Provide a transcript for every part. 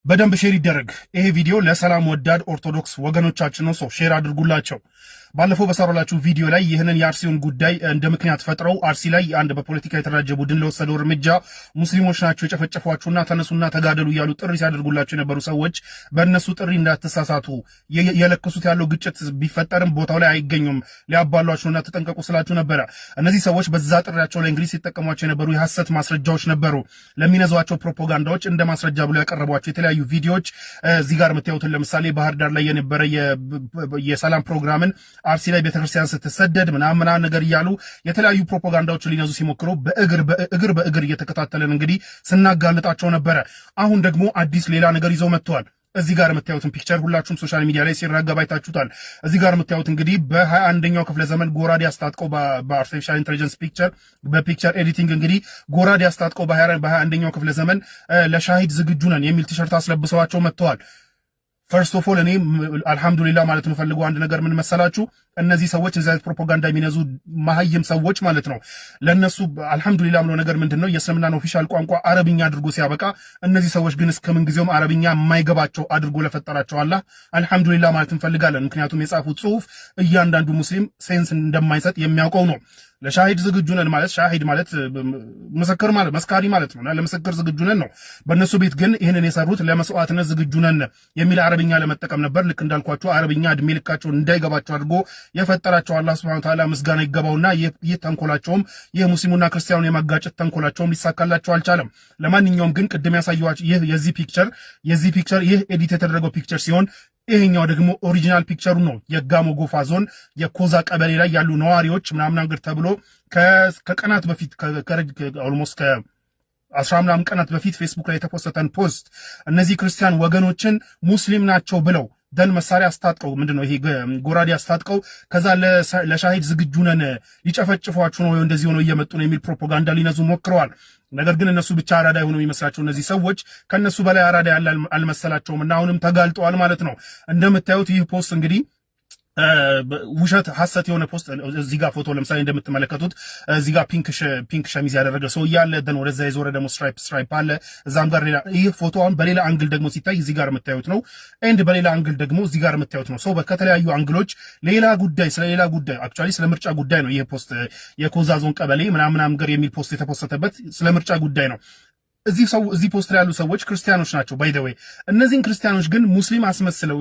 በደንብ ሼር ይደረግ ይሄ ቪዲዮ ለሰላም ወዳድ ኦርቶዶክስ ወገኖቻችን ነው። ሼር አድርጉላቸው። ባለፈው በሰራላችሁ ቪዲዮ ላይ ይህንን የአርሲውን ጉዳይ እንደ ምክንያት ፈጥረው አርሲ ላይ አንድ በፖለቲካ የተደራጀ ቡድን ለወሰደው እርምጃ ሙስሊሞች ናቸው የጨፈጨፏችሁና ተነሱና ተጋደሉ ያሉ ጥሪ ሲያደርጉላቸው የነበሩ ሰዎች በእነሱ ጥሪ እንዳትሳሳቱ፣ የለከሱት ያለው ግጭት ቢፈጠርም ቦታው ላይ አይገኙም፣ ሊያባሏችሁና ተጠንቀቁ ስላችሁ ነበረ። እነዚህ ሰዎች በዛ ጥሪያቸው ላይ እንግዲህ ሲጠቀሟቸው የነበሩ የሐሰት ማስረጃዎች ነበሩ። ለሚነዟቸው ፕሮፓጋንዳዎች እንደ ማስረጃ ብሎ ያቀረቧቸው የተለያዩ ቪዲዮዎች እዚህ ጋር የምታዩትን ለምሳሌ ባህር ዳር ላይ የነበረ የሰላም ፕሮግራምን አርሲ ላይ ቤተክርስቲያን ስትሰደድ ምናምን ነገር እያሉ የተለያዩ ፕሮፓጋንዳዎችን ሊነዙ ሲሞክሩ በእግር እየተከታተለን እንግዲህ ስናጋልጣቸው ነበረ። አሁን ደግሞ አዲስ ሌላ ነገር ይዘው መጥተዋል። እዚህ ጋር የምታዩትን ፒክቸር ሁላችሁም ሶሻል ሚዲያ ላይ ሲራገብ አይታችሁታል። እዚህ ጋር የምታዩት እንግዲህ በ21ኛው ክፍለ ዘመን ጎራዴ አስታጥቀው በአርቲፊሻል ኢንተለጀንስ በፒክቸር ኤዲቲንግ እንግዲህ ጎራዴ አስታጥቀው በ21ኛው ክፍለ ዘመን ለሻሂድ ዝግጁ ነን የሚል ቲሸርት አስለብሰዋቸው መጥተዋል። ፈርስት ኦፍ ኦል እኔ አልহামዱሊላህ ማለት ነው ፈልገው አንድ ነገር ምን መሰላችሁ፣ እነዚህ ሰዎች እዚህ አይነት ፕሮፓጋንዳ የሚነዙ ማህይም ሰዎች ማለት ነው ለነሱ አልহামዱሊላህ ምለው ነገር ምንድነው የእስልምናን ኦፊሻል ቋንቋ አረብኛ አድርጎ ሲያበቃ፣ እነዚህ ሰዎች ግን እስከምን ጊዜውም አረብኛ የማይገባቸው አድርጎ ለፈጠራቸው አላህ አልহামዱሊላህ ማለት እንፈልጋለን። ምክንያቱም የጻፉት ጽሁፍ እያንዳንዱ ሙስሊም ሴንስ እንደማይሰጥ የሚያውቀው ነው። ለሻሂድ ዝግጁ ነን ማለት ሻሂድ ማለት ምስክር ማለት መስካሪ ማለት ነው። ለምስክር ዝግጁ ነን ነው። በእነሱ ቤት ግን ይህንን የሰሩት ለመስዋዕትነት ዝግጁ ነን የሚል አረብኛ ለመጠቀም ነበር። ልክ እንዳልኳቸው አረብኛ እድሜ ልካቸው እንዳይገባቸው አድርጎ የፈጠራቸው አላህ Subhanahu Wa Ta'ala ምስጋና ይገባውና ይህ ተንኮላቸውም የሙስሊሙና ክርስቲያኑን የማጋጨት ተንኮላቸውም ሊሳካላቸው አልቻለም። ለማንኛውም ግን ቅድም ያሳየኋችሁ የዚህ ፒክቸር ይህ ኤዲት የተደረገው ፒክቸር ሲሆን ይሄኛው ደግሞ ኦሪጂናል ፒክቸሩ ነው። የጋሞ ጎፋ ዞን የኮዛ ቀበሌ ላይ ያሉ ነዋሪዎች ምናምን አንገር ተብሎ ከቀናት በፊት ኦልሞስት ከ10 ምናምን ቀናት በፊት ፌስቡክ ላይ የተፖስተን ፖስት እነዚህ ክርስቲያን ወገኖችን ሙስሊም ናቸው ብለው ደን መሳሪያ አስታጥቀው ምንድነው ይሄ ጎራዴ አስታጥቀው ከዛ ለሻሂድ ዝግጁ ነን ሊጨፈጭፏችሁ ነው እንደዚህ ሆኖ እየመጡ ነው የሚል ፕሮፓጋንዳ ሊነዙ ሞክረዋል። ነገር ግን እነሱ ብቻ አራዳ ሆነው የሚመስላቸው እነዚህ ሰዎች ከነሱ በላይ አራዳ ያለ አልመሰላቸውም እና አሁንም ተጋልጠዋል ማለት ነው። እንደምታዩት ይህ ፖስት እንግዲህ ውሸት ሐሰት የሆነ ፖስት እዚህ ጋር ፎቶ ለምሳሌ እንደምትመለከቱት እዚህ ጋር ፒንክ ሸሚዝ ያደረገ ሰው ያለ ደን ወደዛ የዞረ ደግሞ ስትራይፕ አለ። እዛም ጋር ሌላ ይህ ፎቶ አሁን በሌላ አንግል ደግሞ ሲታይ እዚህ ጋር የምታዩት ነው ኤንድ በሌላ አንግል ደግሞ እዚህ ጋር የምታዩት ነው። ሰው ከተለያዩ አንግሎች ስለሌላ ጉዳይ አክቹአሊ ስለ ምርጫ ጉዳይ ነው ይህ ፖስት የኮዛ ዞን ቀበሌ ምናምን ነገር የሚል ፖስት የተፖስተበት ስለ ምርጫ ጉዳይ ነው። እዚህ ፖስት ላይ ያሉ ሰዎች ክርስቲያኖች ናቸው። ባይ ዘ ዌይ እነዚህን ክርስቲያኖች ግን ሙስሊም አስመስለው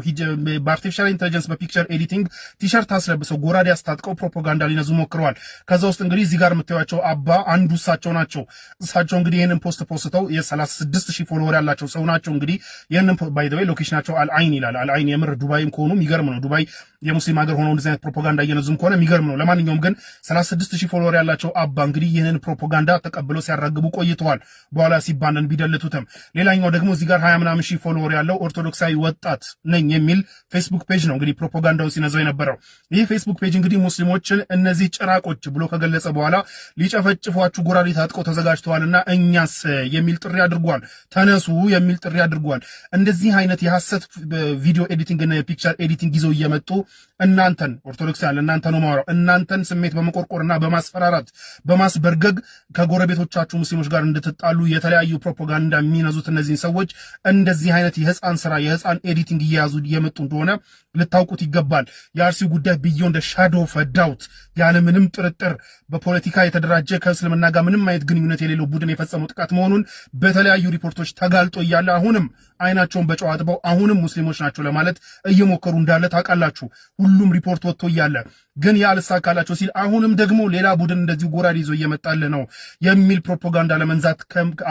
በአርቲፊሻል ኢንተለጀንስ በፒክቸር ኤዲቲንግ ቲሸርት አስለብሰው ጎራዴ አስታጥቀው ፕሮፓጋንዳ ሊነዙ ሞክረዋል። ከዛ ውስጥ እንግዲህ እዚህ ጋር የምታዩቸው አባ አንዱ እሳቸው ናቸው። እሳቸው እንግዲህ ይህንን ፖስት ፖስተው የ36000 ፎሎወር ያላቸው ሰው ናቸው። እንግዲህ ይህንን ባይ ዘ ዌይ ሎኬሽናቸው አልአይን ይላል። አልአይን የምር ዱባይም ከሆኑ የሚገርም ነው። ዱባይ የሙስሊም ሀገር ሆኖ እንደዚህ አይነት ፕሮፓጋንዳ እየነዙም ከሆነ የሚገርም ነው። ለማንኛውም ግን 36000 ፎሎወር ያላቸው አባ እንግዲህ ይህንን ፕሮፓጋንዳ ተቀብለው ሲያራግቡ ቆይተዋል። በኋላ ባንደን ቢደልቱትም ሌላኛው ደግሞ እዚህ ጋር 20 ምናምን ሺህ ፎሎወር ያለው ኦርቶዶክሳዊ ወጣት ነኝ የሚል ፌስቡክ ፔጅ ነው እንግዲህ ፕሮፓጋንዳውን ሲነዛው የነበረው። ይህ ፌስቡክ ፔጅ እንግዲህ ሙስሊሞችን እነዚህ ጭራቆች ብሎ ከገለጸ በኋላ ሊጨፈጭፏችሁ ጎራዴ ታጥቀው ተዘጋጅተዋልና እኛስ የሚል ጥሪ አድርጓል። ተነሱ የሚል ጥሪ አድርጓል። እንደዚህ አይነት የሐሰት ቪዲዮ ኤዲቲንግ እና የፒክቸር ኤዲቲንግ ይዘው እየመጡ እናንተን ኦርቶዶክሳውያን እናንተ ነው ማወራው እናንተን ስሜት በመቆርቆርና በማስፈራራት በማስበርገግ ከጎረቤቶቻችሁ ሙስሊሞች ጋር እንድትጣሉ የተለያዩ ፕሮፓጋንዳ የሚነዙት እነዚህ ሰዎች እንደዚህ አይነት የህፃን ኤዲቲንግ እየያዙ እየመጡ እንደሆነ ልታውቁት ይገባል። የአርሲው ጉዳይ ቢዮንድ ሻዶ ኦፍ ዳውት ያለ ምንም ጥርጥር በፖለቲካ የተደራጀ ከእስልምና ጋር ምንም አይነት ግንኙነት የሌለው ቡድን የፈጸመው ጥቃት መሆኑን በተለያዩ ሪፖርቶች ተጋልጦ እያለ አሁንም አይናቸውን በጨው አጥበው አሁንም ሙስሊሞች ናቸው ለማለት እየሞከሩ እንዳለ ታውቃላችሁ። ሁሉም ሪፖርት ወጥቶ እያለ ግን ያልሳካላቸው ሲል አሁንም ደግሞ ሌላ ቡድን እንደዚህ ጎራዴ ይዞ እየመጣለ ነው የሚል ፕሮፓጋንዳ ለመንዛት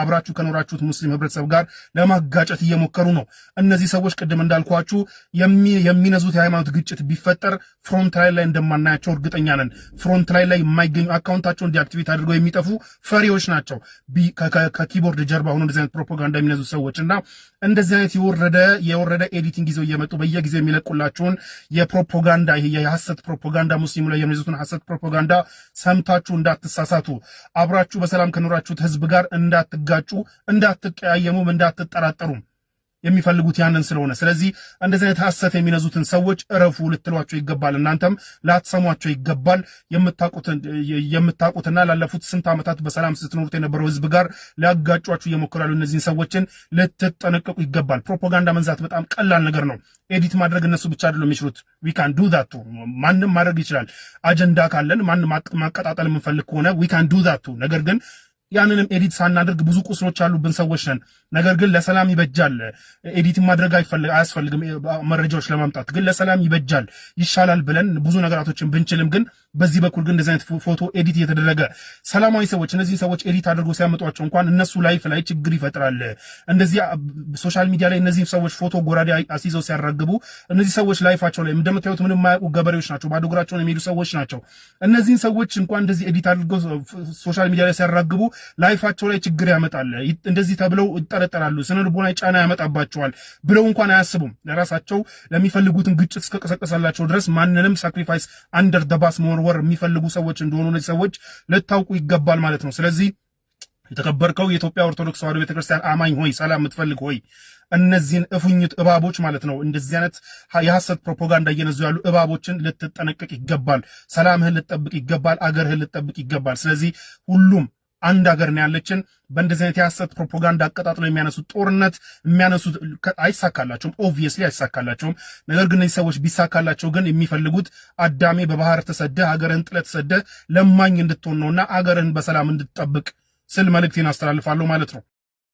አብራችሁ ከኖራችሁት ሙስሊም ህብረተሰብ ጋር ለማጋጨት እየሞከሩ ነው። እነዚህ ሰዎች ቅድም እንዳልኳችሁ የሚነዙት የሃይማኖት ግጭት ቢፈጠር ፍሮንት ላይ እንደማናያቸው እርግጠኛ ነን። ፍሮንት ላይ የማይገኙ አካውንታቸውን ዲአክቲቬት አድርገው የሚጠፉ ፈሪዎች ናቸው። ከኪቦርድ ጀርባ ሆኖ እንደዚህ አይነት ፕሮፓጋንዳ የሚነዙ ሰዎችና እንደዚህ አይነት የወረደ ኤዲቲንግ ይዘው እየመጡ በየጊዜው የሚለቁላችሁን የፕሮፓጋንዳ የሐሰት ፕሮፓጋንዳ ሙስሊሙ ላይ የሚነዙትን ሐሰት ፕሮፓጋንዳ ሰምታችሁ እንዳትሳሳቱ፣ አብራችሁ በሰላም ከኖራችሁት ህዝብ ጋር እንዳትጋጩ፣ እንዳትቀያየሙም፣ እንዳትጠራጠሩም። የሚፈልጉት ያንን ስለሆነ ስለዚህ እንደዚህ አይነት ሐሰት የሚነዙትን ሰዎች እረፉ ልትሏቸው ይገባል። እናንተም ላትሰሟቸው ይገባል። የምታውቁትና ላለፉት ስንት ዓመታት በሰላም ስትኖሩት የነበረው ህዝብ ጋር ሊያጋጯችሁ እየሞከራሉ እነዚህን ሰዎችን ልትጠነቀቁ ይገባል። ፕሮፓጋንዳ መንዛት በጣም ቀላል ነገር ነው። ኤዲት ማድረግ እነሱ ብቻ አይደለም የሚችሉት። ዊ ካን ዱ ዛት ቱ ማንም ማድረግ ይችላል። አጀንዳ ካለን ማንም ማቀጣጠል የምንፈልግ ከሆነ ዊ ካን ዱ ዛት ቱ ነገር ግን ያንንም ኤዲት ሳናደርግ ብዙ ቁስሎች ያሉብን ሰዎች ነን። ነገር ግን ለሰላም ይበጃል። ኤዲት ማድረግ አያስፈልግም። መረጃዎች ለማምጣት ግን ለሰላም ይበጃል ይሻላል ብለን ብዙ ነገራቶችን ብንችልም ግን በዚህ በኩል ግን እንደዚህ አይነት ፎቶ ኤዲት እየተደረገ ሰላማዊ ሰዎች እነዚህ ሰዎች ኤዲት አድርገው ሲያመጧቸው እንኳን እነሱ ላይፍ ላይ ችግር ይፈጥራል። እንደዚህ ሶሻል ሚዲያ ላይ እነዚህ ሰዎች ፎቶ ጎራዴ አስይዘው ሲያራግቡ እነዚህ ሰዎች ላይፋቸው ላይ እንደምታዩት ምንም የማያውቁ ገበሬዎች ናቸው። ባዶ እግራቸውን የሚሄዱ ሰዎች ናቸው። እነዚህን ሰዎች እንኳን እንደዚህ ኤዲት አድርገው ሶሻል ሚዲያ ላይ ሲያራግቡ ላይፋቸው ላይ ችግር ያመጣል። እንደዚህ ተብለው ይጠረጠራሉ። ስነ ልቦና ጫና ያመጣባቸዋል ብለው እንኳን አያስቡም። ለራሳቸው ለሚፈልጉትን ግጭት እስከቀሰቀሰላቸው ድረስ ማንንም ሳክሪፋይስ አንደር ዘ ባስ መወርወር የሚፈልጉ ሰዎች እንደሆኑ እነዚህ ሰዎች ልታውቁ ይገባል ማለት ነው። ስለዚህ የተከበርከው የኢትዮጵያ ኦርቶዶክስ ተዋሕዶ ቤተክርስቲያን አማኝ ሆይ፣ ሰላም የምትፈልግ ሆይ እነዚህን እፉኝት እባቦች ማለት ነው እንደዚህ አይነት የሐሰት ፕሮፓጋንዳ እየነዙ ያሉ እባቦችን ልትጠነቀቅ ይገባል። ሰላምህን ልትጠብቅ ይገባል። አገርህን ልትጠብቅ ይገባል። ስለዚህ ሁሉም አንድ ሀገር ነው ያለችን። በእንደዚህ አይነት የሐሰት ፕሮፓጋንዳ አቀጣጥለው የሚያነሱት ጦርነት የሚያነሱት አይሳካላቸውም። ኦብቪየስሊ አይሳካላቸውም። ነገር ግን እነዚህ ሰዎች ቢሳካላቸው ግን የሚፈልጉት አዳሜ በባህር ተሰደህ ሀገርህን ጥለህ ተሰደህ ለማኝ እንድትሆን ነውና አገርህን በሰላም እንድትጠብቅ ስል መልእክቴን አስተላልፋለሁ ማለት ነው።